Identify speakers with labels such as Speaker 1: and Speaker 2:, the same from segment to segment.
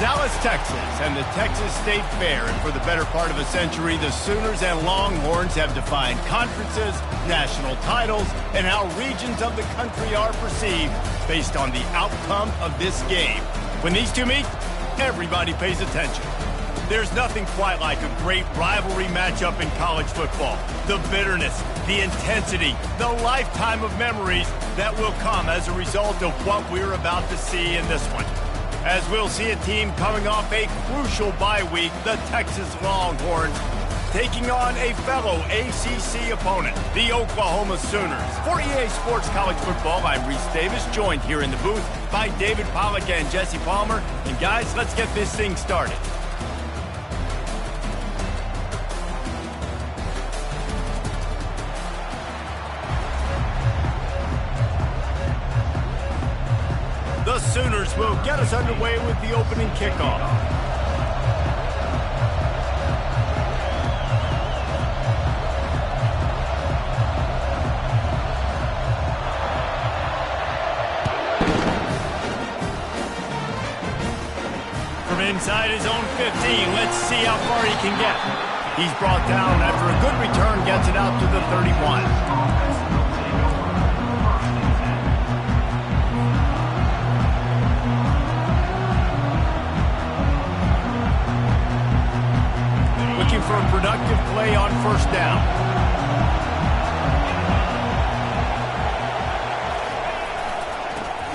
Speaker 1: Dallas, Texas, and the Texas State Fair. And for the better part of a century, the Sooners and Longhorns have defined conferences, national titles, and how regions of the country are perceived based on the outcome of this game. When these two meet, everybody pays attention. There's nothing quite like a great rivalry matchup in college football. The bitterness, the intensity, the lifetime of memories that will come as a result of what we're about to see in this one. As we'll see a team coming off a crucial bye week, the Texas Longhorns, taking on a fellow ACC opponent, the Oklahoma Sooners. For EA Sports College Football, I'm Reese Davis, joined here in the booth by David Pollack and Jesse Palmer. And guys, let's get this thing started. The Sooners will get us underway with the opening kickoff. From inside his own 15, let's see how far he can get. He's brought down after a good return, gets it out to the 31. For a productive play on first down.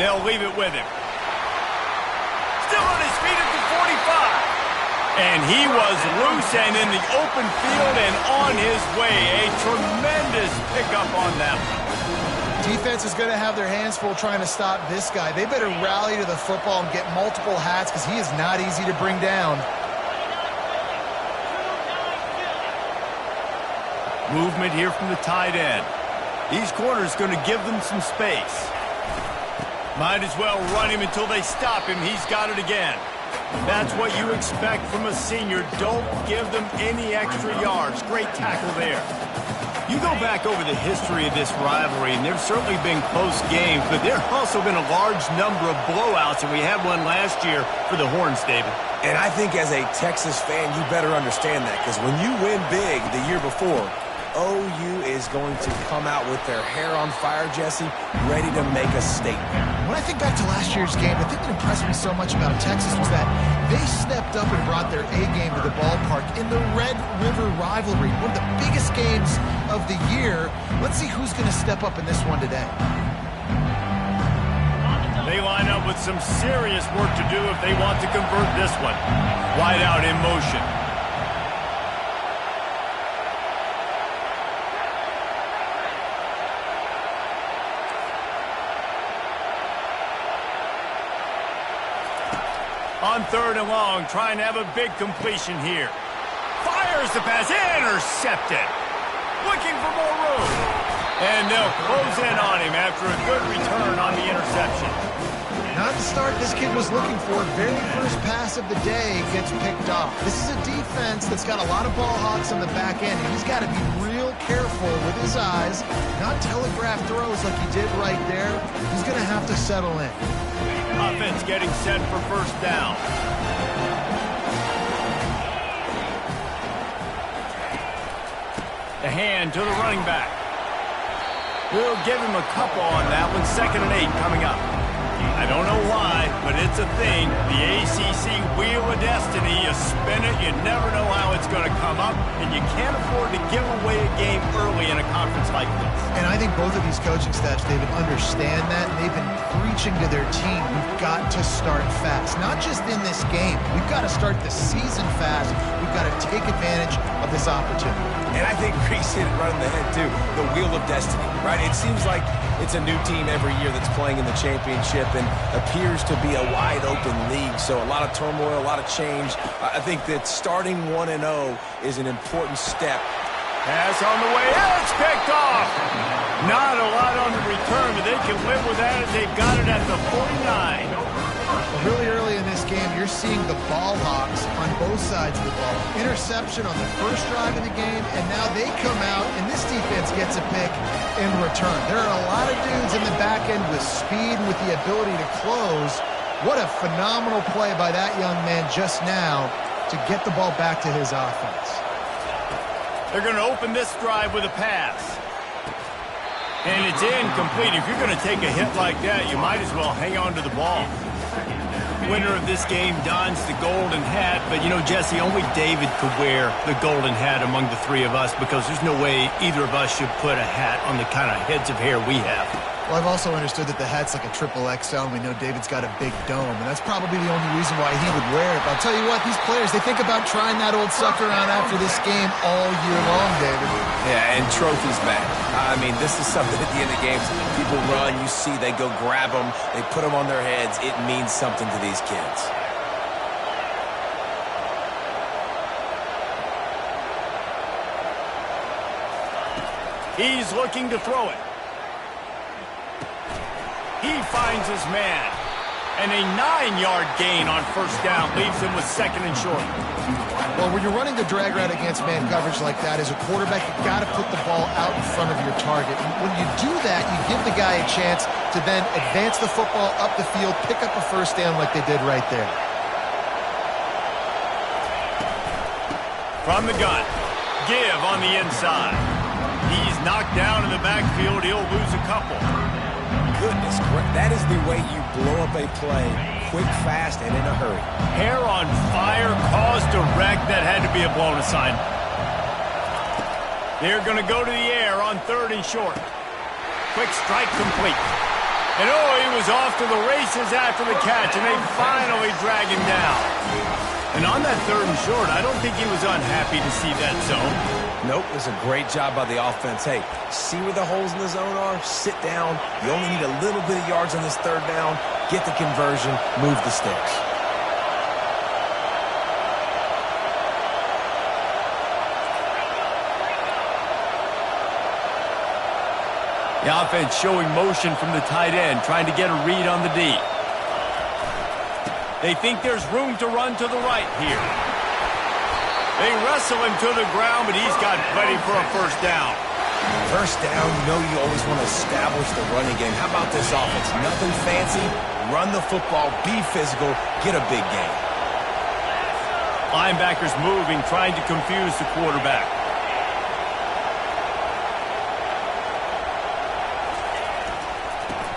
Speaker 1: They'll leave it with him. Still on his feet at the 45. And he was loose and in the open field and on his way. A tremendous pickup on that one.
Speaker 2: Defense is going to have their hands full trying to stop this guy. They better rally to the football and get multiple hats because he is not easy to bring down.
Speaker 1: Movement here from the tight end. These corners going to give them some space. Might as well run him until they stop him. He's got it again. That's what you expect from a senior. Don't give them any extra yards. Great tackle there. You go back over the history of this rivalry, and there's certainly been close games, but there have also been a large number of blowouts, and we had one last year for the Horns, David.
Speaker 3: And I think as a Texas fan, you better understand that, because when you win big the year before, OU is going to come out with their hair on fire, Jesse, ready to make a statement.
Speaker 2: When I think back to last year's game, the thing that impressed me so much about Texas was that they stepped up and brought their A-game to the ballpark in the Red River rivalry, one of the biggest games of the year. Let's see who's going to step up in this one today.
Speaker 1: They line up with some serious work to do if they want to convert this one. Wide out in motion. On third and long, trying to have a big completion here. Fires the pass, intercepted. Looking for more room. And they'll close in on him after a good return on the interception.
Speaker 2: Not the start this kid was looking for. Very first pass of the day gets picked off. This is a defense that's got a lot of ball hawks on the back end, and he's got to be real careful with his eyes, not telegraph throws like he did right there. He's going to have to settle in.
Speaker 1: Offense getting set for first down. The hand to the running back. We'll give him a couple on that one. 2nd and 8 coming up. I don't know why, but it's a thing. The ACC Wheel of Destiny. You spin it, you never know how it's going to come up, and you can't afford to give away a game early in a conference like this.
Speaker 2: And I think both of these coaching staffs, David, understand that, and they've been preaching to their team, we've got to start fast. Not just in this game. We've got to start the season fast. We've got to take advantage of this opportunity.
Speaker 3: And I think Reese hit it right on the head, too. The Wheel of Destiny, right? It seems like it's a new team every year that's playing in the championship and appears to be a wide-open league. So a lot of turmoil, a lot of change. I think that starting 1-0 is an important step.
Speaker 1: Pass on the way. It's picked off. Not a lot on the return, but they can live with that as they've got it at the 49.
Speaker 2: Really early in this game, you're seeing the ball hawks on both sides of the ball. Interception on the first drive of the game, and now they come out, and this defense gets a pick in return. There are a lot of dudes in the back end with speed and with the ability to close, What a phenomenal play by that young man just now to get the ball back to his offense.
Speaker 1: They're going to open this drive with a pass. And it's incomplete. If you're going to take a hit like that, you might as well hang on to the ball. Winner of this game dons the golden hat, but you know, Jesse, only David could wear the golden hat among the three of us because there's no way either of us should put a hat on the kind of heads of hair we have.
Speaker 2: Well, I've also understood that the hat's like a triple XL, and we know David's got a big dome, and that's probably the only reason why he would wear it. But I'll tell you what, these players, they think about trying that old sucker on after this game all year long, David.
Speaker 3: Yeah, and trophies back. I mean, this is something at the end of games. People run, you see, they go grab them, they put them on their heads. It means something to these kids.
Speaker 1: He's looking to throw it. He finds his man. And a 9-yard gain on first down leaves him with second and short.
Speaker 2: Well, when you're running the drag route against man coverage like that, as a quarterback, you've got to put the ball out in front of your target. And when you do that, you give the guy a chance to then advance the football up the field, pick up a first down like they did right there.
Speaker 1: From the gun, give on the inside. He's knocked down in the backfield. He'll lose a couple.
Speaker 3: Goodness, that is the way you blow up a play, quick, fast, and in a hurry.
Speaker 1: Hair on fire, caused a wreck. That had to be a blown assignment. They're going to go to the air on third and short. Quick strike complete. And oh, he was off to the races after the catch, and they finally drag him down. And on that third and short, I don't think he was unhappy to see that zone.
Speaker 3: Nope, it was a great job by the offense. Hey, see where the holes in the zone are? Sit down. You only need a little bit of yards on this third down. Get the conversion. Move the sticks.
Speaker 1: The offense showing motion from the tight end, trying to get a read on the D. They think there's room to run to the right here. They wrestle him to the ground, but he's got plenty for a first down.
Speaker 3: First down, you know you always want to establish the running game. How about this offense? Nothing fancy. Run the football, be physical, get a big gain.
Speaker 1: Linebackers moving, trying to confuse the quarterback.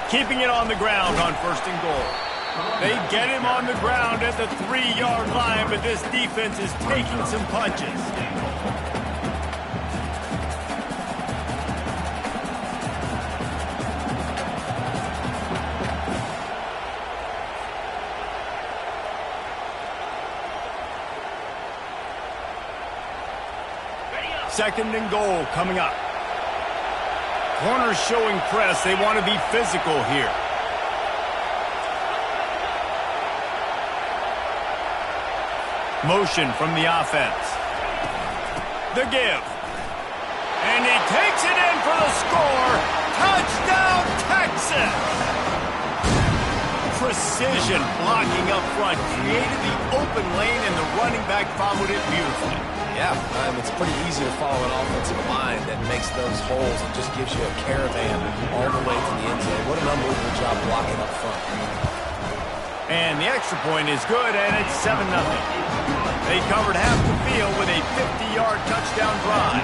Speaker 1: Keeping it on the ground on first and goal. They get him on the ground at the 3-yard line, but this defense is taking some punches. Second and goal coming up. Corners showing press. They want to be physical here. Motion from the offense. The give. And he takes it in for the score. Touchdown, Texas! Precision blocking up front. Created the open lane, and the running back followed it beautifully.
Speaker 3: Yeah, it's pretty easy to follow an offensive line that makes those holes and just gives you a caravan all the way to the end zone. What an unbelievable job blocking up front.
Speaker 1: And the extra point is good, and it's 7-0. They covered half the field with a 50-yard touchdown drive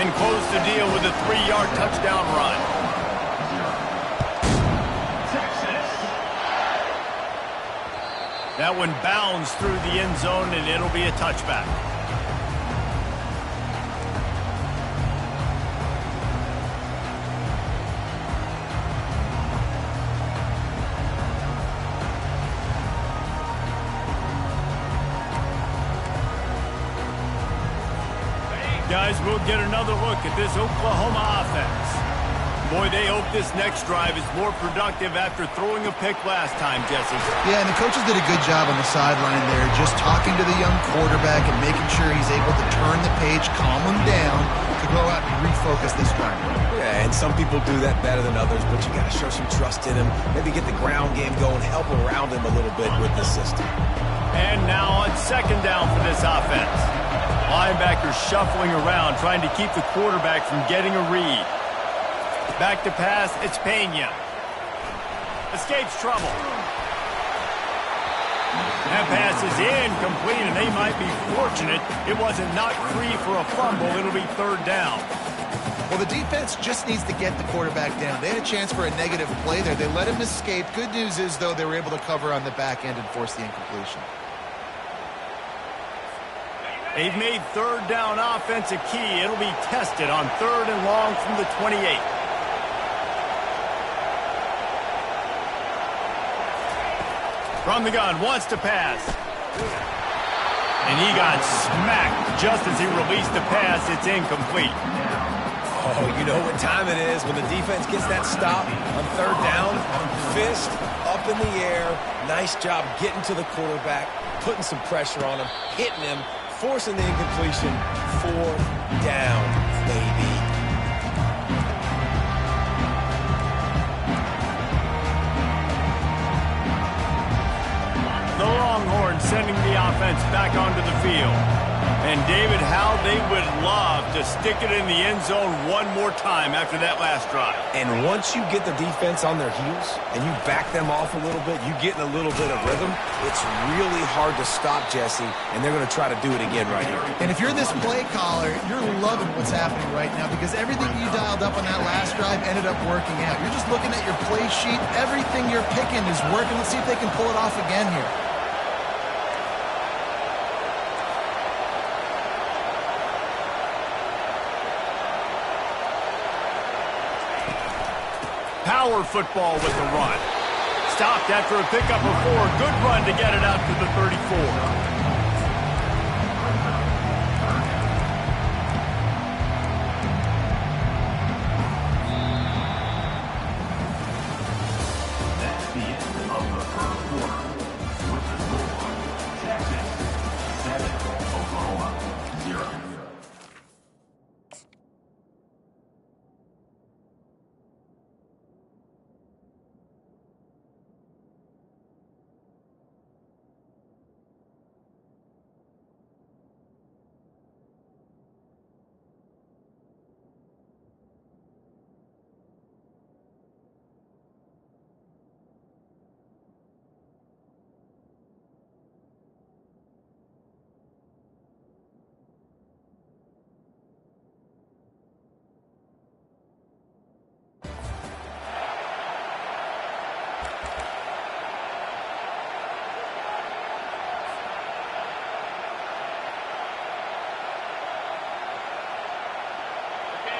Speaker 1: and closed the deal with a 3-yard touchdown run. That one bounds through the end zone, and it'll be a touchback. Guys, we'll get another look at this Oklahoma offense. Boy, they hope this next drive is more productive after throwing a pick last time, Jesse.
Speaker 2: Yeah, and the coaches did a good job on the sideline there, just talking to the young quarterback and making sure he's able to turn the page, calm him down, to go out and refocus this drive.
Speaker 3: Yeah, and some people do that better than others, but you got to show some trust in him, maybe get the ground game going, help around him a little bit with the system.
Speaker 1: And now on second down for this offense. Linebackers shuffling around, trying to keep the quarterback from getting a read. Back to pass, it's Pena. Escapes trouble. That pass is incomplete, and they might be fortunate it wasn't knocked free for a fumble. It'll be third down.
Speaker 2: Well, the defense just needs to get the quarterback down. They had a chance for a negative play there. They let him escape. Good news is, though, they were able to cover on the back end and force the incompletion.
Speaker 1: They've made third down offense a key. It'll be tested on third and long from the 28. From the gun, wants to pass. And he got smacked just as he released the pass. It's incomplete.
Speaker 3: Oh, you know what time it is when the defense gets that stop on third down. Fist up in the air. Nice job getting to the quarterback, putting some pressure on him, hitting him, forcing the incompletion. Fourth down, baby.
Speaker 1: The Longhorns sending the offense back onto the field. And David, how they would love to stick it in the end zone one more time after that last drive.
Speaker 3: And once you get the defense on their heels and you back them off a little bit, you get in a little bit of rhythm, it's really hard to stop, Jesse, and they're going to try to do it again right here.
Speaker 2: And if you're this play caller, you're loving what's happening right now because everything you dialed up on that last drive ended up working out. You're just looking at your play sheet. Everything you're picking is working. Let's see if they can pull it off again here.
Speaker 1: Power football with the run. Stopped after a pickup of 4. Good run to get it out to the 34.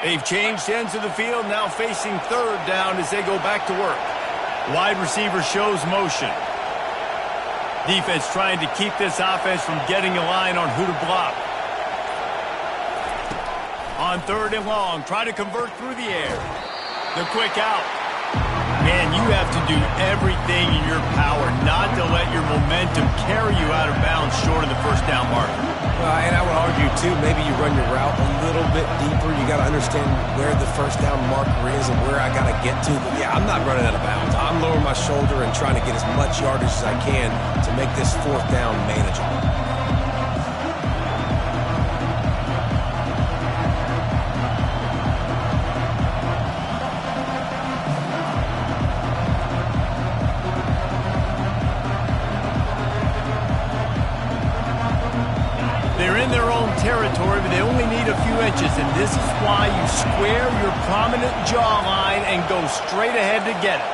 Speaker 1: They've changed ends of the field, now facing third down as they go back to work. Wide receiver shows motion. Defense trying to keep this offense from getting a line on who to block. On third and long, try to convert through the air. The quick out. Man, you have to do everything in your power not to let your momentum carry you out of bounds short of the first down marker.
Speaker 3: And I would argue, too, maybe you run your route a little bit deeper. You got to understand where the first down marker is and where I got to get to. But, yeah, I'm not running out of bounds. I'm lowering my shoulder and trying to get as much yardage as I can to make this fourth down manageable.
Speaker 1: They're in their own territory, but they only need a few inches, and this is why you square your prominent jawline and go straight ahead to get it.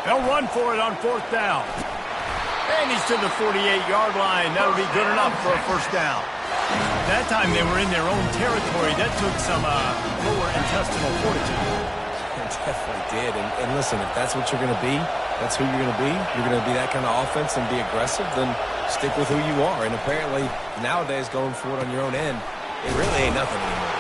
Speaker 1: They'll run for it on fourth down. And he's to the 48-yard line. That'll be good enough for a first down. That time they were in their own territory. That took some lower intestinal fortitude.
Speaker 3: It definitely did. And listen, if that's what you're going to be, that's who you're going to be. You're going to be that kind of offense and be aggressive, then stick with who you are. And apparently, nowadays, going for it on your own end, it really ain't nothing anymore.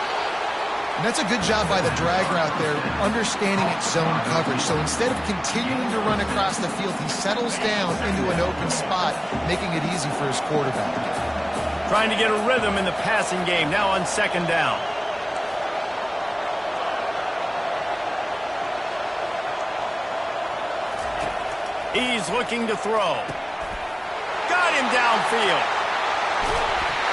Speaker 2: And that's a good job by the drag route there, understanding its zone coverage. So instead of continuing to run across the field, he settles down into an open spot, making it easy for his quarterback.
Speaker 1: Trying to get a rhythm in the passing game, now on second down. He's looking to throw. Got him downfield.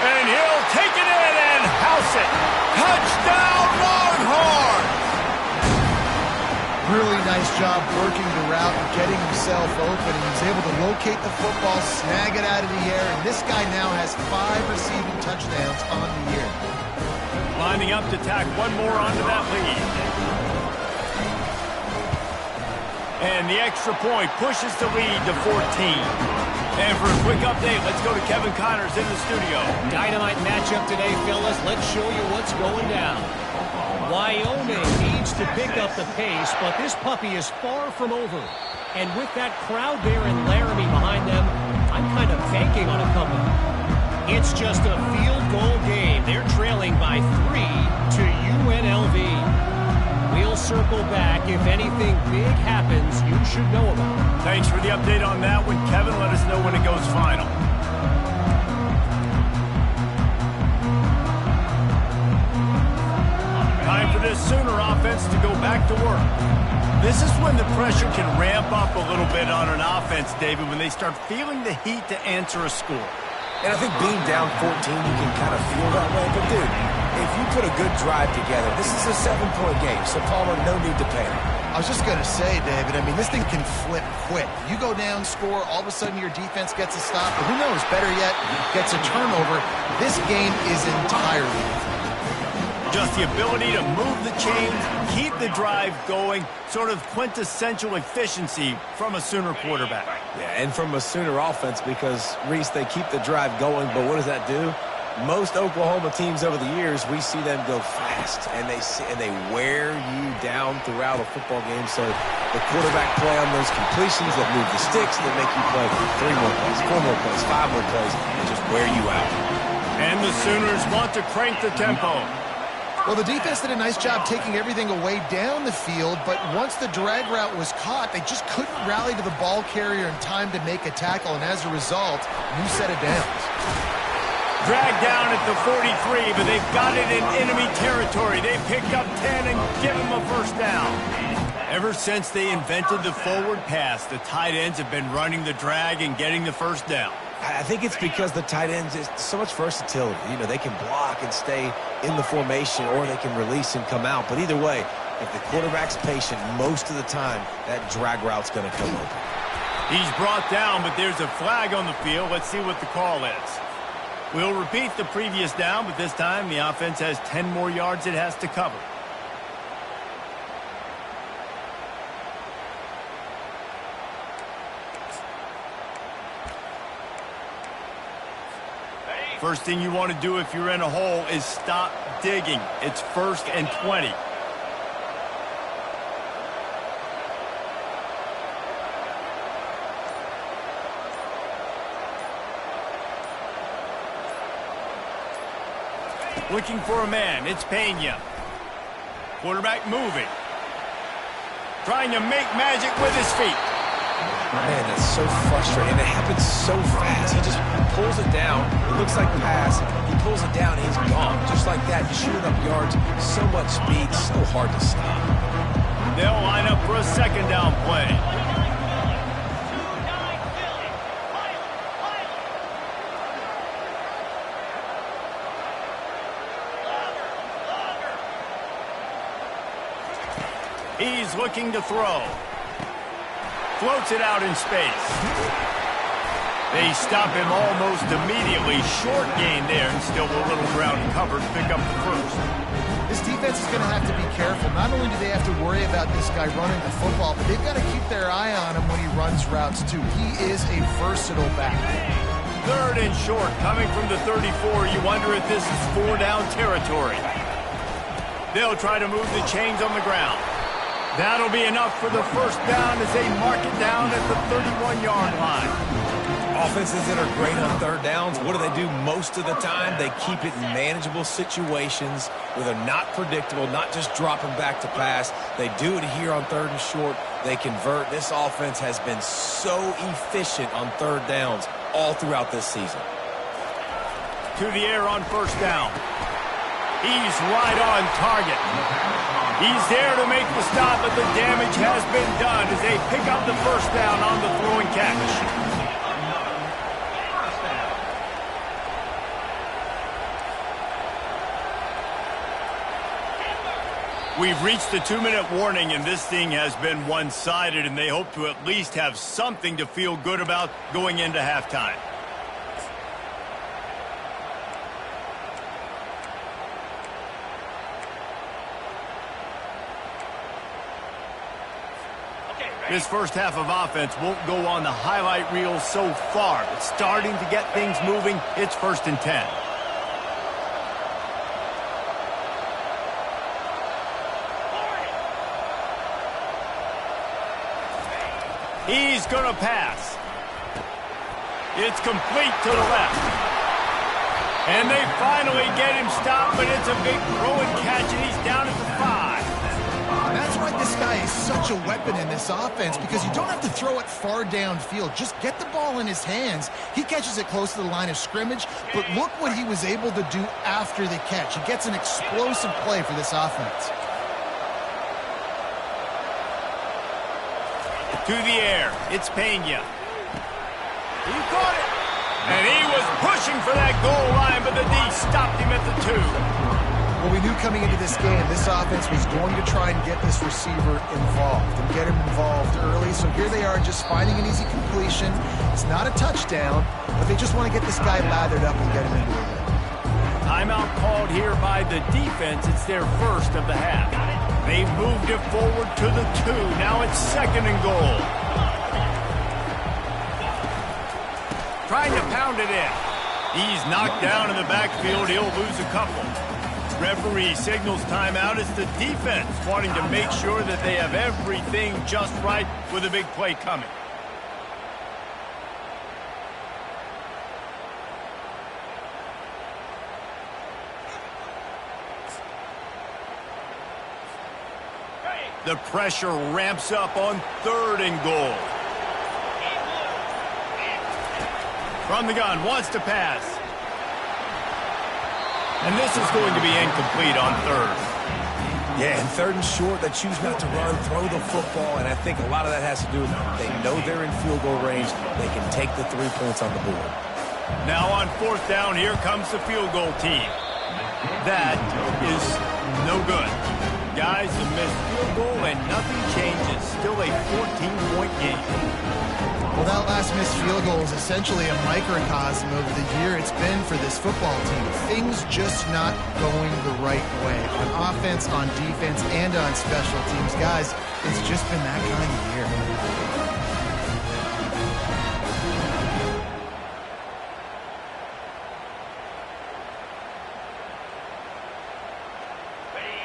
Speaker 1: And he'll take it in and house it. Touchdown, Longhorns!
Speaker 2: job working the route and getting himself open. He was able to locate the football, snag it out of the air, and this guy now has 5 receiving touchdowns on the year.
Speaker 1: Lining up to tack one more onto that lead. And the extra point pushes the lead to 14. And for a quick update, let's go to Kevin Connors in the studio.
Speaker 4: Dynamite matchup today, fellas. Let's show you what's going down. Wyoming needs to pick up the pace, but this puppy is far from over. And with that crowd there in Laramie behind them, I'm kind of banking on a comeback. It's just a field goal game. They're trailing by 3 to UNLV. We'll circle back. If anything big happens, you should know about it.
Speaker 1: Thanks for the update on that one, Kevin. Let us know when it goes final. Time for this Sooner offense to go back to work. This is when the pressure can ramp up a little bit on an offense, David, when they start feeling the heat to answer a score.
Speaker 3: And I think being down 14, you can kind of feel that way. But, dude, if you put a good drive together, this is a 7-point game, so Palmer, no need to panic.
Speaker 2: I was just going to say, David, I mean, this thing can flip quick. You go down, score, all of a sudden your defense gets a stop, or who knows, better yet, gets a turnover. This game is entirely different.
Speaker 1: Just the ability to move the chains, keep the drive going, sort of quintessential efficiency from a Sooner quarterback.
Speaker 3: Yeah, and from a Sooner offense because, Reese, they keep the drive going, but what does that do? Most Oklahoma teams over the years, we see them go fast, and they wear you down throughout a football game. So the quarterback play on those completions that move the sticks, that make you play 3 more plays, 4 more plays, 5 more plays, and just wear you out.
Speaker 1: And the Sooners want to crank the tempo.
Speaker 2: Well, the defense did a nice job taking everything away down the field, but once the drag route was caught, they just couldn't rally to the ball carrier in time to make a tackle, and as a result, new set of downs.
Speaker 1: Dragged down at the 43, but they've got it in enemy territory. They picked up 10 and give them a first down. Ever since they invented the forward pass, the tight ends have been running the drag and getting the first down.
Speaker 3: I think it's because the tight ends is so much versatility. You know, they can block and stay in the formation, or they can release and come out. But either way, if the quarterback's patient most of the time, that drag route's going to come open.
Speaker 1: He's brought down, but there's a flag on the field. Let's see what the call is. We'll repeat the previous down, but this time the offense has 10 more yards it has to cover. First thing you want to do if you're in a hole is stop digging. It's 1st and 20. Looking for a man. It's Pena. Quarterback moving. Trying to make magic with his feet.
Speaker 3: Man, that's so frustrating. It happens so fast. He just pulls it down. It looks like a pass. He pulls it down, and he's gone. Just like that, chewing up yards. So much speed, so hard to stop.
Speaker 1: They'll line up for a 2nd down play. He's looking to throw. Floats it out in space. They stop him almost immediately. Short gain there, and still a little ground covered. Pick up the first.
Speaker 2: This defense is going to have to be careful. Not only do they have to worry about this guy running the football, but they've got to keep their eye on him when he runs routes, too. He is a versatile back.
Speaker 1: 3rd and short, coming from the 34. You wonder if this is 4-down territory. They'll try to move the chains on the ground. That'll be enough for the first down as they mark it down at the 31-yard line.
Speaker 3: Offenses that are great on 3rd downs, what do? Most of the time, they keep it in manageable situations where they're not predictable, not just dropping back to pass. They do it here on 3rd and short. They convert. This offense has been so efficient on 3rd downs all throughout this season.
Speaker 1: To the air on 1st down. He's right on target. He's there to make the stop, but the damage has been done as they pick up the first down on the throw and catch. We've reached the 2-minute warning, and this thing has been one-sided, and they hope to at least have something to feel good about going into halftime. This first half of offense won't go on the highlight reel so far, but starting to get things moving. It's 1st and 10. He's going to pass. It's complete to the left. And they finally get him stopped, but it's a big throw and catch, and he's down at the 5.
Speaker 2: That's why this guy is such a weapon in this offense, because you don't have to throw it far downfield. Just get the ball in his hands. He catches it close to the line of scrimmage, but look what he was able to do after the catch. He gets an explosive play for this offense.
Speaker 1: To the air, it's Pena. He caught it. And he was pushing for that goal line, but the D stopped him at the 2.
Speaker 2: Well, we knew coming into this game, this offense was going to try and get this receiver involved and get him involved early. So here they are just finding an easy completion. It's not a touchdown, but they just want to get this guy lathered up and get him into the game.
Speaker 1: Timeout called here by the defense. It's their first of the half. They moved it forward to the 2. Now it's 2nd and goal. Trying to pound it in. He's knocked down in the backfield. He'll lose a couple. Referee signals timeout. It's the defense wanting to make sure that they have everything just right with a big play coming. The pressure ramps up on 3rd and goal. From the gun, wants to pass. And this is going to be incomplete on 3rd.
Speaker 3: Yeah, and 3rd and short, they choose not to run, throw the football, and I think a lot of that has to do with they know they're in field goal range. They can take the 3 points on the board.
Speaker 1: Now on 4th down, here comes the field goal team. That is no good. Guys, a missed field goal and nothing changes. Still a 14-point game.
Speaker 2: Well, that last missed field goal is essentially a microcosm of the year it's been for this football team. Things just not going the right way. On offense, on defense, and on special teams. Guys, it's just been that kind of year.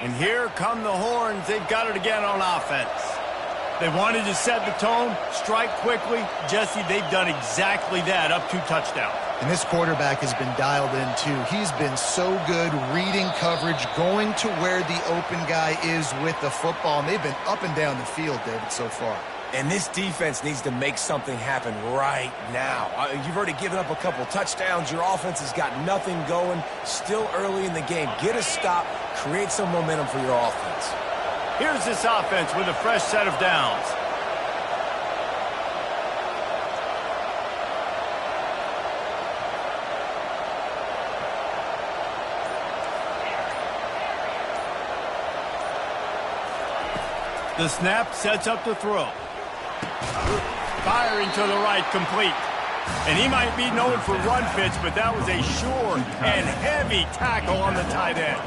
Speaker 1: And here come the horns. They've got it again on offense. They wanted to set the tone, strike quickly. Jesse, they've done exactly that, up 2 touchdowns.
Speaker 2: And this quarterback has been dialed in, too. He's been so good reading coverage, going to where the open guy is with the football. And they've been up and down the field, David, so far.
Speaker 3: And this defense needs to make something happen right now. You've already given up a couple touchdowns. Your offense has got nothing going. Still early in the game. Get a stop. Create some momentum for your offense.
Speaker 1: Here's this offense with a fresh set of downs. The snap sets up the throw. Firing to the right, complete. And he might be known for run fits, but that was a sure and heavy tackle on the tight end.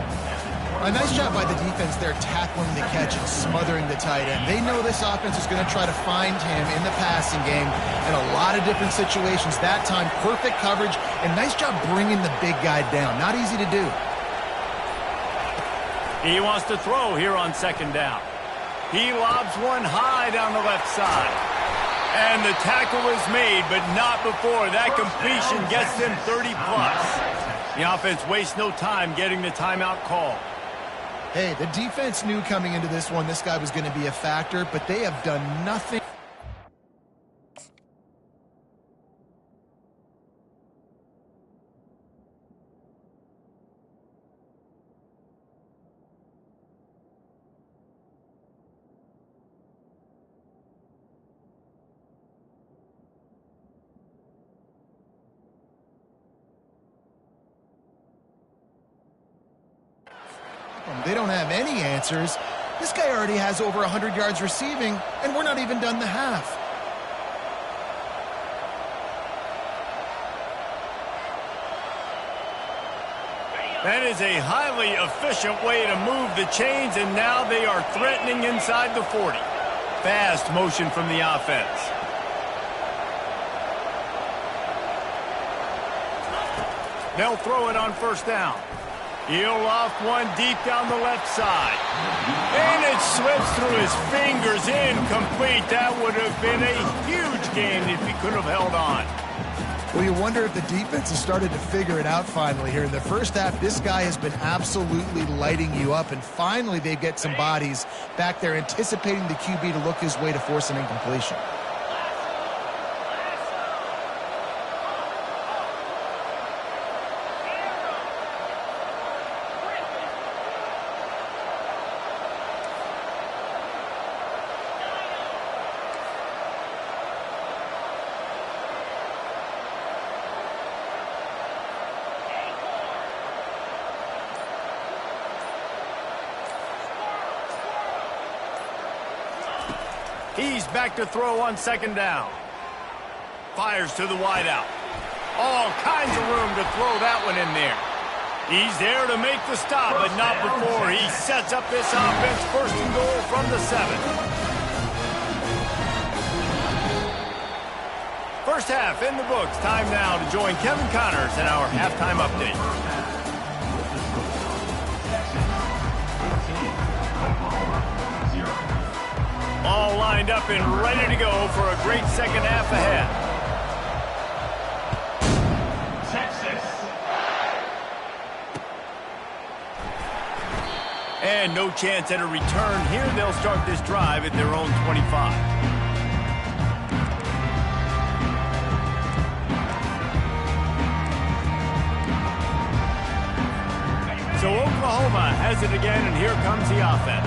Speaker 2: A nice job by the defense there, tackling the catch and smothering the tight end. They know this offense is going to try to find him in the passing game in a lot of different situations. That time, perfect coverage, and nice job bringing the big guy down. Not easy to do.
Speaker 1: He wants to throw here on 2nd down. He lobs one high down the left side. And the tackle is made, but not before that completion gets them 30-plus. The offense wastes no time getting the timeout call.
Speaker 2: Hey, the defense knew coming into this one this guy was going to be a factor, but they have done nothing. They don't have any answers. This guy already has over 100 yards receiving, and we're not even done the half.
Speaker 1: That is a highly efficient way to move the chains, and now they are threatening inside the 40. Fast motion from the offense. They'll throw it on first down. He'll off one deep down the left side. And it slips through his fingers, incomplete. That would have been a huge gain if he could have held on.
Speaker 2: Well, you wonder if the defense has started to figure it out finally here. In the first half, this guy has been absolutely lighting you up, and finally they get some bodies back there anticipating the QB to look his way to force an incompletion.
Speaker 1: He's back to throw on second down. Fires to the wideout. All kinds of room to throw that one in there. He's there to make the stop, but not before he sets up this offense. First and goal from the 7. First half in the books. Time now to join Kevin Connors in our halftime update. All lined up and ready to go for a great second half ahead. Texas. And no chance at a return here. They'll start this drive at their own 25. So Oklahoma has it again, and here comes the offense.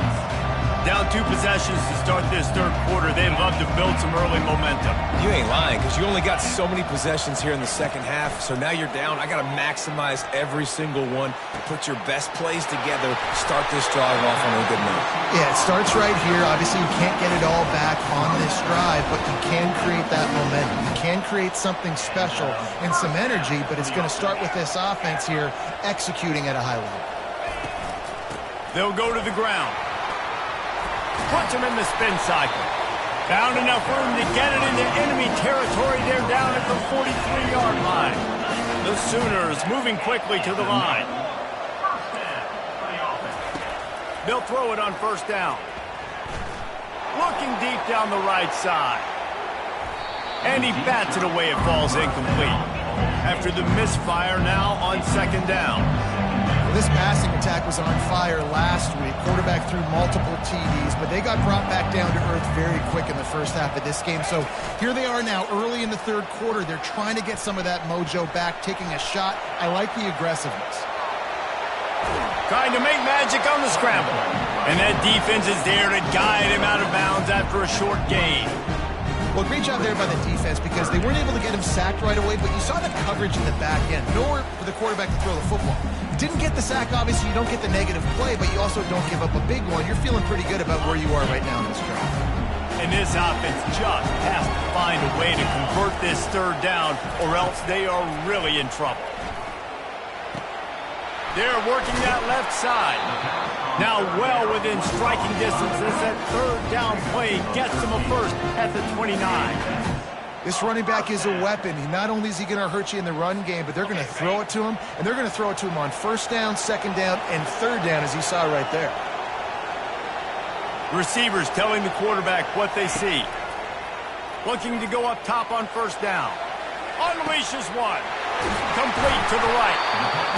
Speaker 1: Down 2 possessions to start this third quarter. They'd love to build some early momentum.
Speaker 3: You ain't lying, because you only got so many possessions here in the second half, so now you're down. I got to maximize every single one, put your best plays together, start this drive off on a good note.
Speaker 2: Yeah, it starts right here. Obviously, you can't get it all back on this drive, but you can create that momentum. You can create something special and some energy, but it's going to start with this offense here executing at a high level.
Speaker 1: They'll go to the ground. Puts him in the spin cycle. Found enough room to get it into enemy territory. They're down at the 43-yard line. The Sooners moving quickly to the line. They'll throw it on first down. Looking deep down the right side. And he bats it away. It falls incomplete. After the misfire now on second down.
Speaker 2: This passing attack was on fire last week. Quarterback threw multiple TDs, but they got brought back down to earth very quick in the first half of this game. So here they are now early in the third quarter. They're trying to get some of that mojo back, taking a shot. I like the aggressiveness.
Speaker 1: Trying to make magic on the scramble. And that defense is there to guide him out of bounds after a short gain.
Speaker 2: Well, great job there by the defense because they weren't able to get him sacked right away, but you saw the coverage in the back end. Nowhere for the quarterback to throw the football. Didn't get the sack, obviously. You don't get the negative play, but you also don't give up a big one. You're feeling pretty good about where you are right now in this drive.
Speaker 1: And this offense just has to find a way to convert this third down, or else they are really in trouble. They're working that left side. Now well within striking distance as that third down play gets them a first at the 29.
Speaker 2: This running back is a weapon. Not only is he going to hurt you in the run game, but they're going to throw it to him, and they're going to throw it to him on first down, second down, and third down, as you saw right there.
Speaker 1: Receivers telling the quarterback what they see. Looking to go up top on first down. Unleashes one. Complete to the right.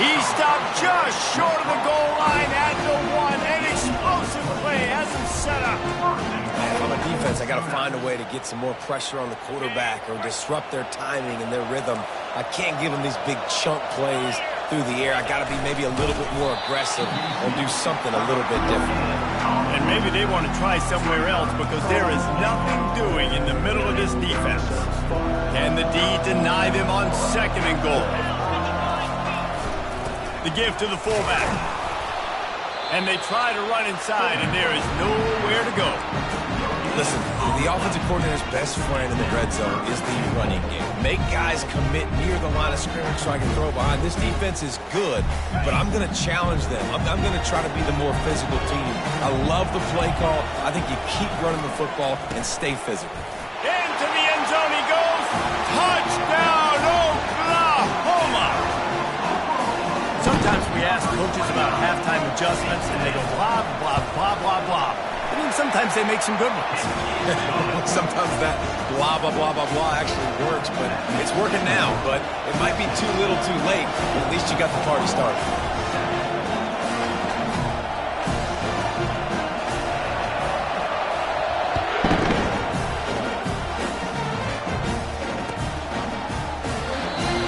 Speaker 1: He stopped just short of the goal line at the 1. An explosive play has him set up.
Speaker 3: On the defense, I got to find a way to get some more pressure on the quarterback or disrupt their timing and their rhythm. I can't give them these big chunk plays through the air. I got to be maybe a little bit more aggressive or do something a little bit different.
Speaker 1: And maybe they want to try somewhere else because there is nothing doing in the middle of this defense. Can the D deny them on second and goal? The give to the fullback. And they try to run inside, and there is nowhere to go.
Speaker 3: Listen, the offensive coordinator's best friend in the red zone is the running game. Make guys commit near the line of scrimmage so I can throw behind. This defense is good, but I'm going to challenge them. I'm going to try to be the more physical team. I love the play call. I think you keep running the football and stay physical.
Speaker 1: Into the end zone he goes. Touchdown, Oklahoma! Sometimes we ask coaches about halftime adjustments, and they go blah, blah, blah, blah, blah. I mean, sometimes they make some good ones.
Speaker 3: Sometimes that blah, blah, blah, blah, blah actually works, but it's working now. But it might be too little too late, but at least you got the party started.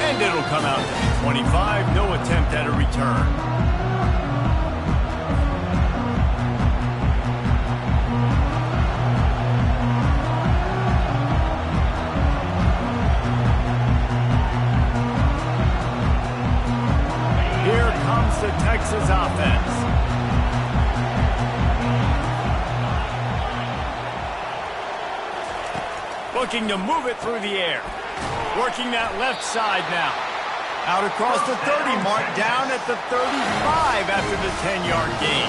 Speaker 1: And it'll come out to the 25. No attempt at a return. The Texas offense. Looking to move it through the air. Working that left side now. Out across the 30 mark, down at the 35 after the 10-yard gain.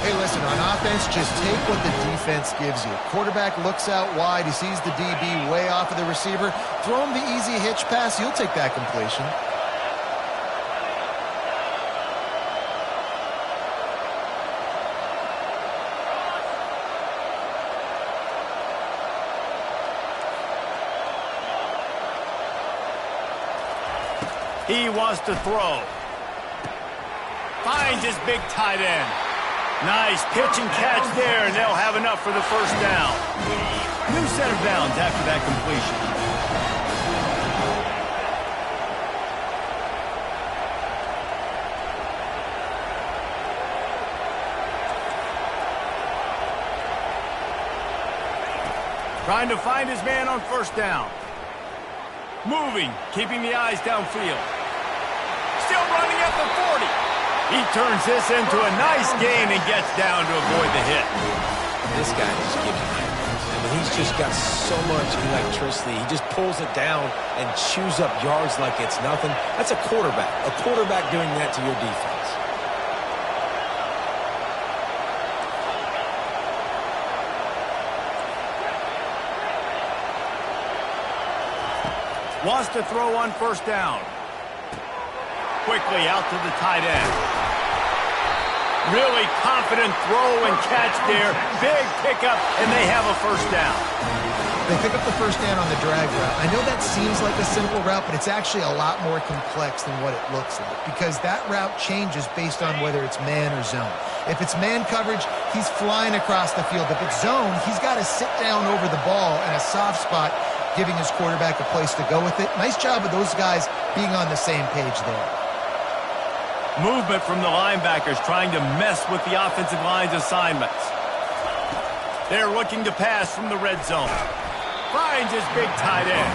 Speaker 2: Hey, listen, on offense, just take what the defense gives you. Quarterback looks out wide. He sees the DB way off of the receiver. Throw him the easy hitch pass. He'll take that completion.
Speaker 1: He wants to throw. Finds his big tight end. Nice pitch and catch there, and they'll have enough for the first down. New set of downs after that completion. Trying to find his man on first down. Moving, keeping the eyes downfield. Still running at the 40. He turns this into a nice gain and gets down to avoid the hit.
Speaker 3: This guy just gives you nightmares. I mean, he's just got so much electricity. He just pulls it down and chews up yards like it's nothing. That's a quarterback. A quarterback doing that to your defense.
Speaker 1: Wants to throw on first down. Quickly out to the tight end. Really confident throw and catch there. Big pickup, and they have a first down.
Speaker 2: They pick up the first down on the drag route. I know that seems like a simple route, but it's actually a lot more complex than what it looks like because that route changes based on whether it's man or zone. If it's man coverage, he's flying across the field. If it's zone, he's got to sit down over the ball in a soft spot, giving his quarterback a place to go with it. Nice job of those guys being on the same page there.
Speaker 1: Movement from the linebackers trying to mess with the offensive line's assignments. They're looking to pass from the red zone. Finds his big tight end.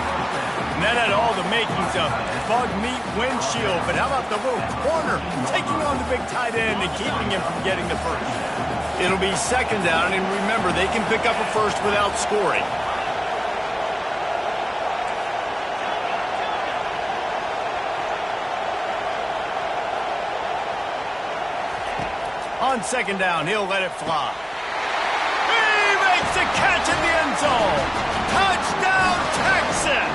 Speaker 1: And that had all the makings of bug meat windshield. But how about the little corner taking on the big tight end and keeping him from getting the first? It'll be second down, and remember, they can pick up a first without scoring. On second down, he'll let it fly. He makes a catch in the end zone. Touchdown, Texas!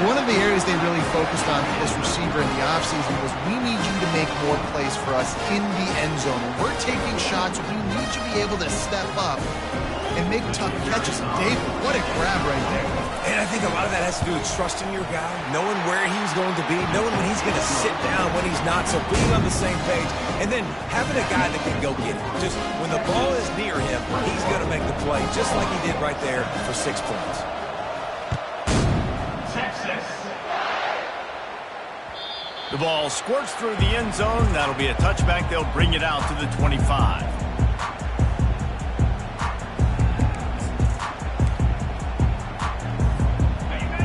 Speaker 2: One of the areas they really focused on for this receiver in the offseason was we need you to make more plays for us in the end zone. When we're taking shots, we need you to be able to step up and make tough catches. David, what a grab right there.
Speaker 3: And I think a lot of that has to do with trusting your guy, knowing where he's going to be, knowing when he's going to sit down, when he's not, so being on the same page, and then having a guy that can go get it. Just when the ball is near him, he's going to make the play, just like he did right there for 6 points.
Speaker 1: The ball squirts through the end zone. That'll be a touchback. They'll bring it out to the 25.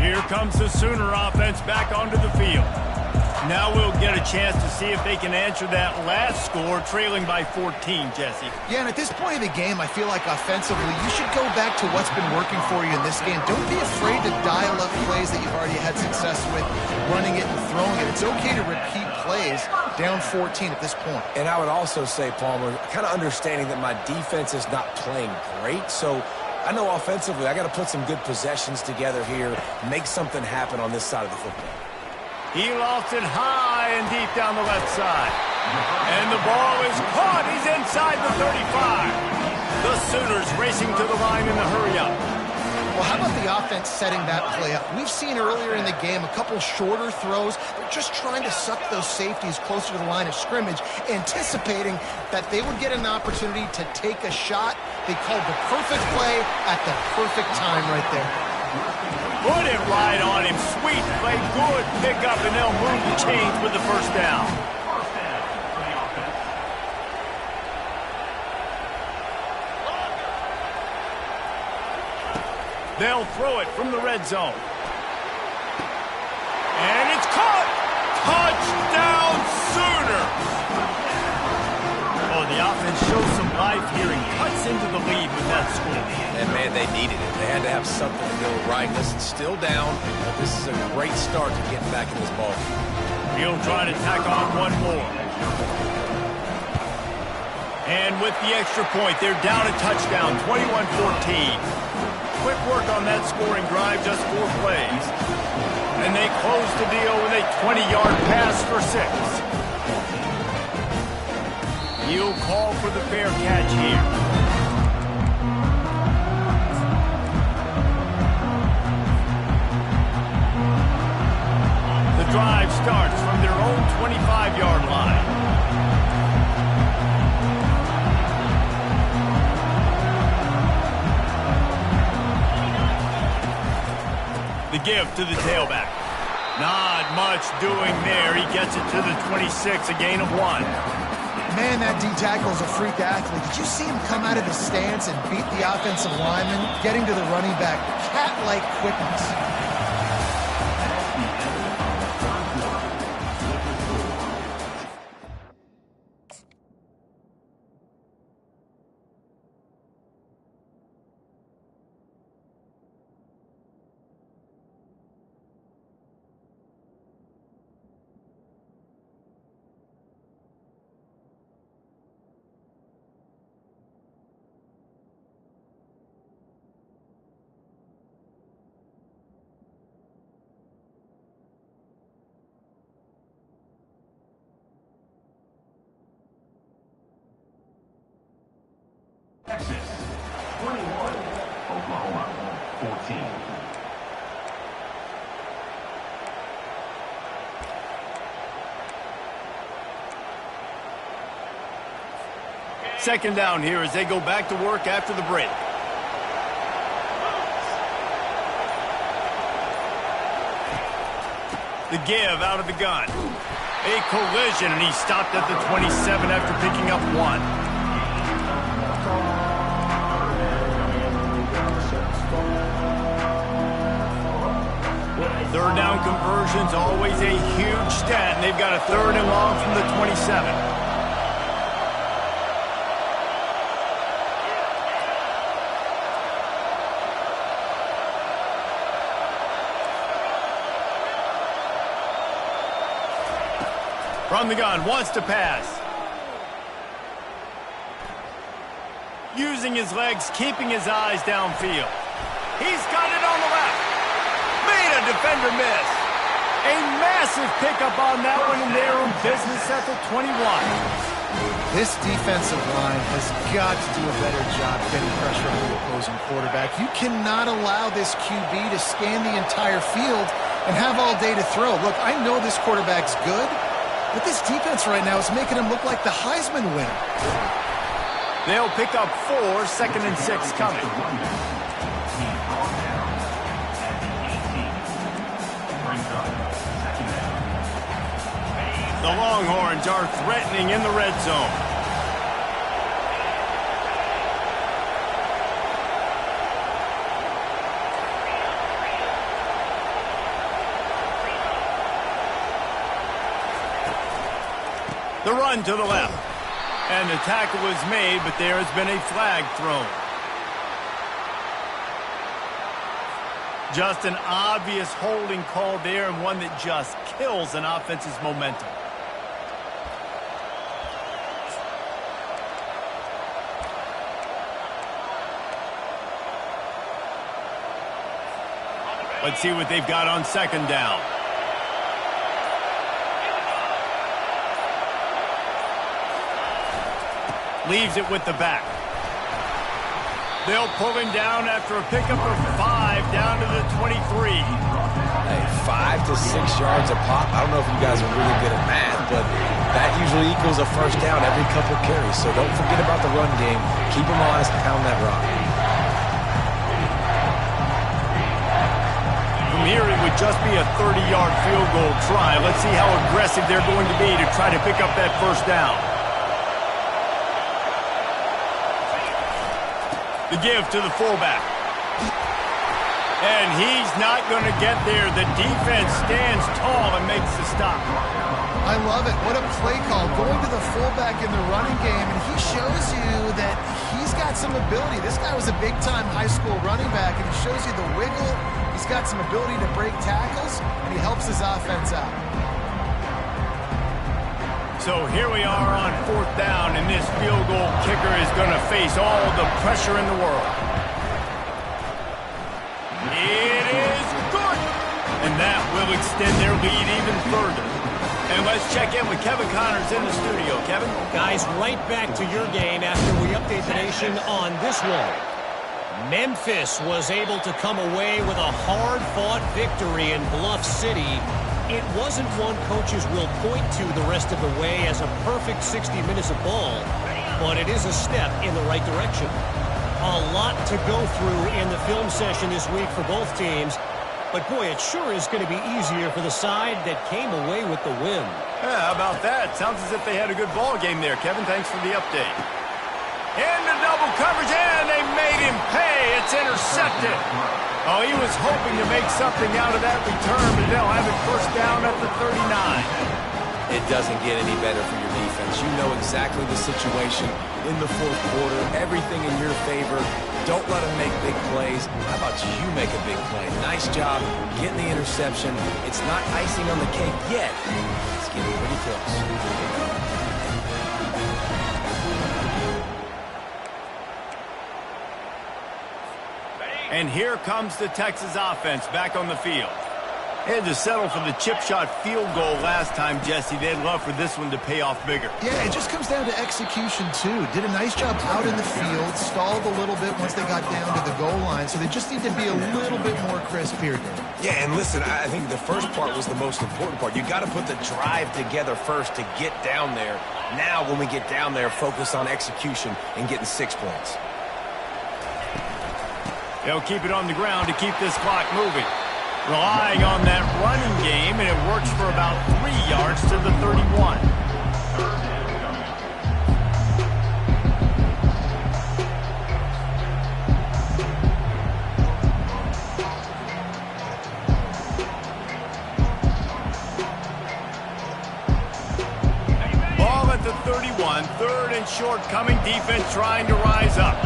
Speaker 1: Here comes the Sooner offense back onto the field. Now we'll get a chance to see if they can answer that last score, trailing by 14, Jesse.
Speaker 2: Yeah, and at this point of the game, I feel like offensively, you should go back to what's been working for you in this game. Don't be afraid to dial up plays that you've already had success with, running it and throwing it. It's okay to repeat plays down 14 at this point.
Speaker 3: And I would also say, Palmer, kind of understanding that my defense is not playing great, so I know offensively I got to put some good possessions together here, make something happen on this side of the football.
Speaker 1: He lost it high and deep down the left side. And the ball is caught. He's inside the 35. The Sooners racing to the line in the hurry-up.
Speaker 2: Well, how about the offense setting that play up? We've seen earlier in the game a couple shorter throws. They're just trying to suck those safeties closer to the line of scrimmage, anticipating that they would get an opportunity to take a shot. They called the perfect play at the perfect time right there.
Speaker 1: Put it right on him. Sweet play. Good pickup, and they'll move the chains with the first down. They'll throw it from the red zone. And it's caught! Touchdown Sooners! Oh, the offense shows some life here and cuts into the lead with that score.
Speaker 3: And, man, they needed it. They had to have something to go right. Listen, still down, but this is a great start to getting back in this ball game.
Speaker 1: He'll try to tack on one more. And with the extra point, they're down a touchdown, 21-14. Quick work on that scoring drive, just 4 plays. And they close the deal with a 20-yard pass for 6. He'll call for the fair catch here. The drive starts from their own 25-yard line. The give to the tailback. Not much doing there. He gets it to the 26, a gain of 1.
Speaker 2: Man, that D-tackle is a freak athlete. Did you see him come out of the stance and beat the offensive lineman, getting to the running back? Cat-like quickness.
Speaker 5: Texas, 21. Oklahoma, 14.
Speaker 1: Second down here as they go back to work after the break. The give out of the gun. A collision, and he stopped at the 27 after picking up 1. Third down conversion's always a huge stat, and they've got a 3rd and long from the 27. From the gun, wants to pass. Using his legs, keeping his eyes downfield. He's got it on the left. Made a defender miss. A massive pickup on that one in their own business at the 21.
Speaker 2: This defensive line has got to do a better job getting pressure on the opposing quarterback. You cannot allow this QB to scan the entire field and have all day to throw. Look, I know this quarterback's good, but this defense right now is making him look like the Heisman winner.
Speaker 1: They'll pick up 4, 2nd and 6 coming. The Longhorns are threatening in the red zone. The run to the left. And the tackle was made, but there has been a flag thrown. Just an obvious holding call there, and one that just kills an offense's momentum. Let's see what they've got on second down. Leaves it with the back. They'll pull him down after a pickup of 5 down to the 23.
Speaker 3: Hey, 5 to 6 yards a pop. I don't know if you guys are really good at math, but that usually equals a first down every couple carries. So don't forget about the run game. Keep them honest, pound that rock.
Speaker 1: From here, it would just be a 30-yard field goal try. Let's see how aggressive they're going to be to try to pick up that first down. The give to the fullback. And he's not going to get there. The defense stands tall and makes the stop.
Speaker 2: I love it. What a play call. Going to the fullback in the running game, and he shows you that he's got some ability. This guy was a big-time high school running back, and he shows you the wiggle. He's got some ability to break tackles, and he helps his offense out.
Speaker 1: So here we are on fourth down, and this field goal kicker is going to face all the pressure in the world. It is good! And that will extend their lead even further. And let's check in with Kevin Connors in the studio. Kevin?
Speaker 4: Guys, right back to your game after we update the nation on this one. Memphis was able to come away with a hard-fought victory in Bluff City. It wasn't one coaches will point to the rest of the way as a perfect 60 minutes of ball, but it is a step in the right direction. A lot to go through in the film session this week for both teams, but boy, it sure is going to be easier for the side that came away with the win.
Speaker 1: Yeah, how about that? Sounds as if they had a good ball game there, Kevin. Thanks for the update. Into double coverage, and they made him pay. It's intercepted. Oh, he was hoping to make something out of that return, but they'll have it first down at the 39.
Speaker 3: It doesn't get any better for your defense. You know exactly the situation in the fourth quarter. Everything in your favor. Don't let them make big plays. How about you make a big play? Nice job getting the interception. It's not icing on the cake yet. It's getting pretty close.
Speaker 1: And here comes the Texas offense back on the field. They had to settle for the chip shot field goal last time, Jesse. They'd love for this one to pay off bigger.
Speaker 2: Yeah, it just comes down to execution, too. Did a nice job out in the field, stalled a little bit once they got down to the goal line, so they just need to be a little bit more crisp here.
Speaker 3: Yeah, and listen, I think the first part was the most important part. You got to put the drive together first to get down there. Now, when we get down there, focus on execution and getting 6 points.
Speaker 1: They'll keep it on the ground to keep this clock moving. Relying on that running game, and it works for about 3 yards to the 31. Ball at the 31, third and short coming, defense trying to rise up.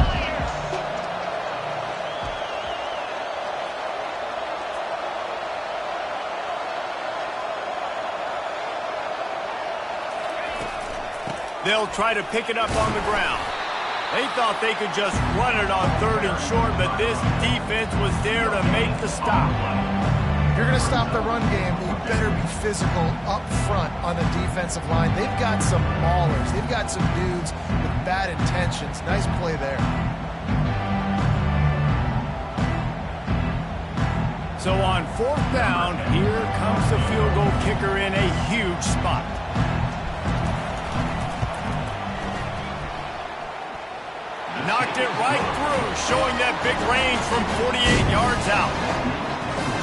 Speaker 1: They'll try to pick it up on the ground. They thought they could just run it on third and short, but this defense was there to make the stop.
Speaker 2: If you're going to stop the run game, you better be physical up front on the defensive line. They've got some maulers. They've got some dudes with bad intentions. Nice play there.
Speaker 1: So on fourth down, here comes the field goal kicker in a huge spot. Knocked it right through, showing that big range from 48 yards out.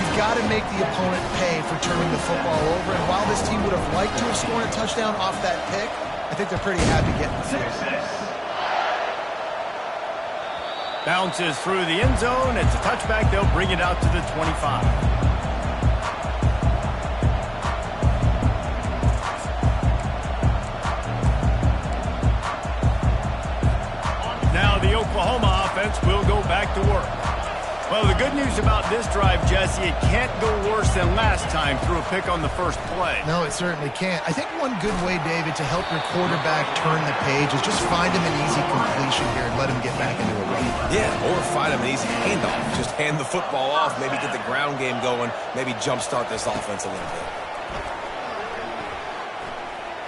Speaker 2: You've got to make the opponent pay for turning the football over, and while this team would have liked to have scored a touchdown off that pick, I think they're pretty happy getting the field.
Speaker 1: Bounces through the end zone. It's a touchback. They'll bring it out to the 25. Well, the good news about this drive, Jesse, it can't go worse than last time through a pick on the first play.
Speaker 2: No, it certainly can't. I think one good way, David, to help your quarterback turn the page is just find him an easy completion here and let him get back into a run.
Speaker 3: Yeah, or find him an easy handoff. Just hand the football off, maybe get the ground game going, maybe jumpstart this offense a little bit.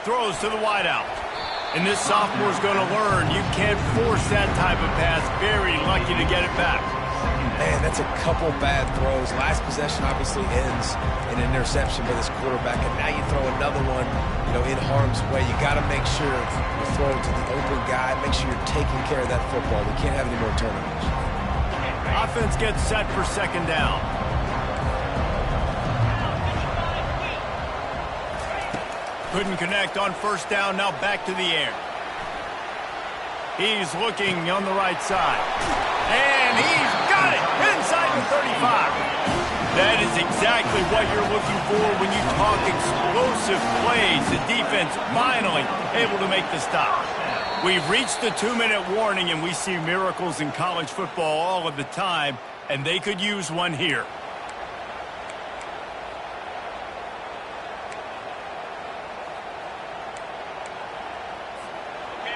Speaker 1: Throws to the wideout. And this sophomore's going to learn you can't force that type of pass. Very lucky to get it back.
Speaker 3: Man, that's a couple bad throws. Last possession obviously ends in an interception by this quarterback, and now you throw another one, in harm's way. You got to make sure you throw it to the open guy. Make sure you're taking care of that football. We can't have any more turnovers.
Speaker 1: Offense gets set for second down. Couldn't connect on first down. Now back to the air. He's looking on the right side. And he's got it inside the 35. That is exactly what you're looking for when you talk explosive plays. The defense finally able to make the stop. We've reached the 2-minute warning, and we see miracles in college football all of the time, and they could use one here.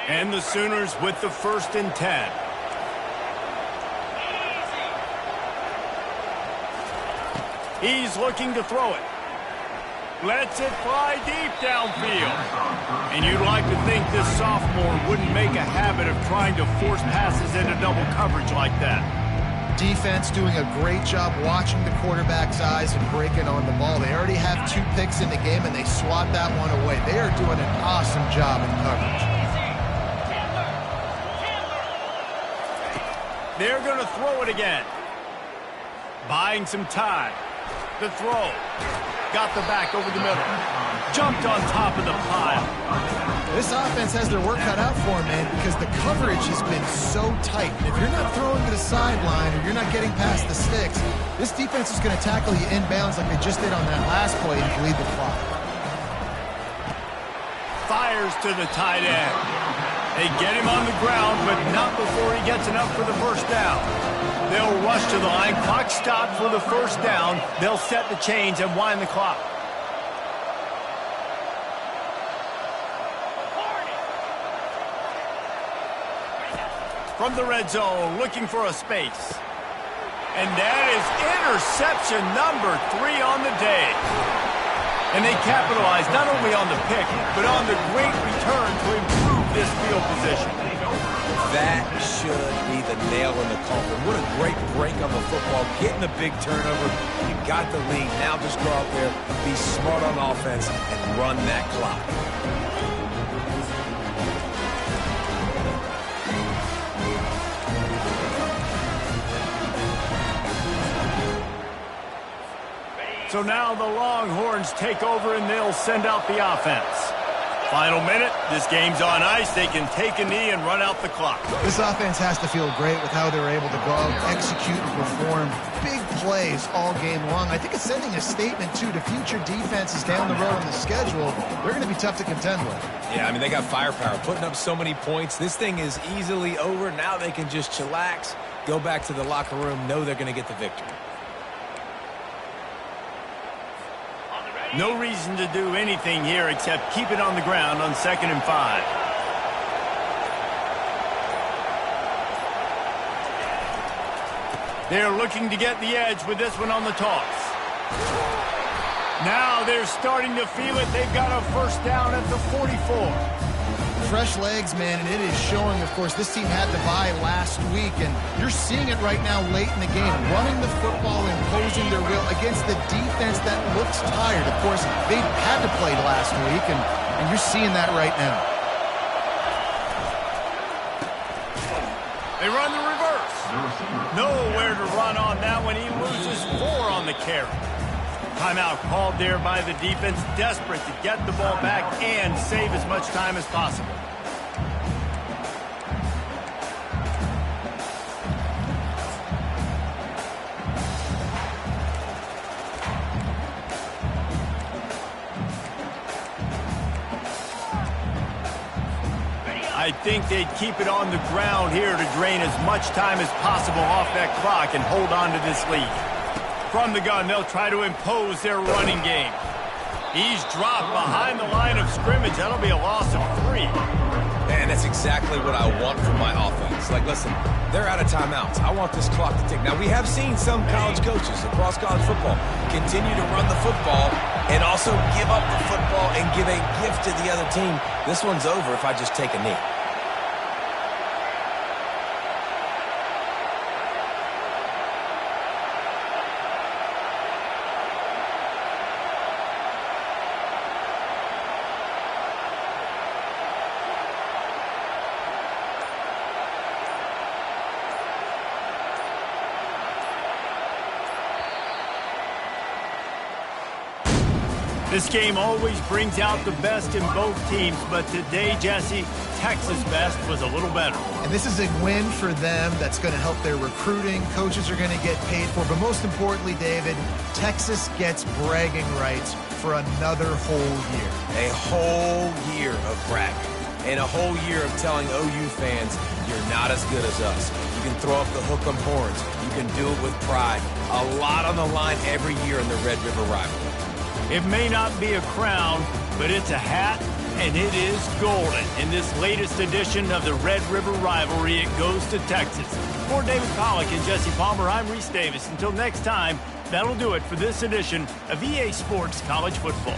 Speaker 1: And the Sooners with the 1st and 10. He's looking to throw it. Lets it fly deep downfield. And you'd like to think this sophomore wouldn't make a habit of trying to force passes into double coverage like that.
Speaker 2: Defense doing a great job watching the quarterback's eyes and breaking on the ball. They already have 2 picks in the game, and they swat that one away. They are doing an awesome job in coverage.
Speaker 1: They're going to throw it again. Buying some time. The throw. Got the back over the middle. Jumped on top of the pile.
Speaker 2: This offense has their work cut out for them, man, because the coverage has been so tight. And if you're not throwing to the sideline or you're not getting past the sticks, this defense is going to tackle you inbounds like they just did on that last play and bleed the clock.
Speaker 1: Fires to the tight end. They get him on the ground, but not before he gets enough for the first down. They'll rush to the line. Clock stopped for the first down. They'll set the chains and wind the clock. From the red zone, looking for a space. And that is interception number 3 on the day. And they capitalize not only on the pick, but on the great return to improve this field position.
Speaker 3: That should be the nail in the coffin. What a great break on the football. Getting the big turnover. You got the lead. Now just go out there, be smart on offense, and run that clock.
Speaker 1: So now the Longhorns take over and they'll send out the offense. Final minute, this game's on ice. They can take a knee and run out the clock.
Speaker 2: This offense has to feel great with how they're able to go out, execute, and perform big plays all game long. I think it's sending a statement, too, to future defenses down the road on the schedule. They're going to be tough to contend with.
Speaker 3: Yeah, I mean, they got firepower, putting up so many points. This thing is easily over. Now they can just chillax, go back to the locker room, know they're going to get the victory.
Speaker 1: No reason to do anything here except keep it on the ground on 2nd and 5. They're looking to get the edge with this one on the toss. Now they're starting to feel it. They've got a first down at the 44.
Speaker 2: Fresh legs, man, and it is showing, of course, this team had the bye last week, and you're seeing it right now late in the game, running the football, imposing their will against the defense that looks tired. Of course, they had to play last week, and you're seeing that right now.
Speaker 1: They run the reverse. Nowhere to run on that one. He loses 4 on the carry. Timeout called there by the defense, desperate to get the ball back and save as much time as possible. I You'd think they'd keep it on the ground here to drain as much time as possible off that clock and hold on to this lead. From the gun, they'll try to impose their running game. He's dropped behind the line of scrimmage. That'll be a loss of 3.
Speaker 3: And that's exactly what I want from my offense. Like, listen, they're out of timeouts. I want this clock to tick. Now, we have seen some college coaches across college football continue to run the football and also give up the football and give a gift to the other team. This one's over if I just take a knee.
Speaker 1: This game always brings out the best in both teams, but today, Jesse, Texas' best was a little better.
Speaker 2: And this is a win for them that's going to help their recruiting. Coaches are going to get paid for. But most importantly, David, Texas gets bragging rights for another whole year.
Speaker 3: A whole year of bragging. And a whole year of telling OU fans, you're not as good as us. You can throw up the hook 'em horns. You can do it with pride. A lot on the line every year in the Red River rivalry.
Speaker 1: It may not be a crown, but it's a hat, and it is golden. In this latest edition of the Red River rivalry, it goes to Texas. For David Pollack and Jesse Palmer, I'm Reese Davis. Until next time, that'll do it for this edition of EA Sports College Football.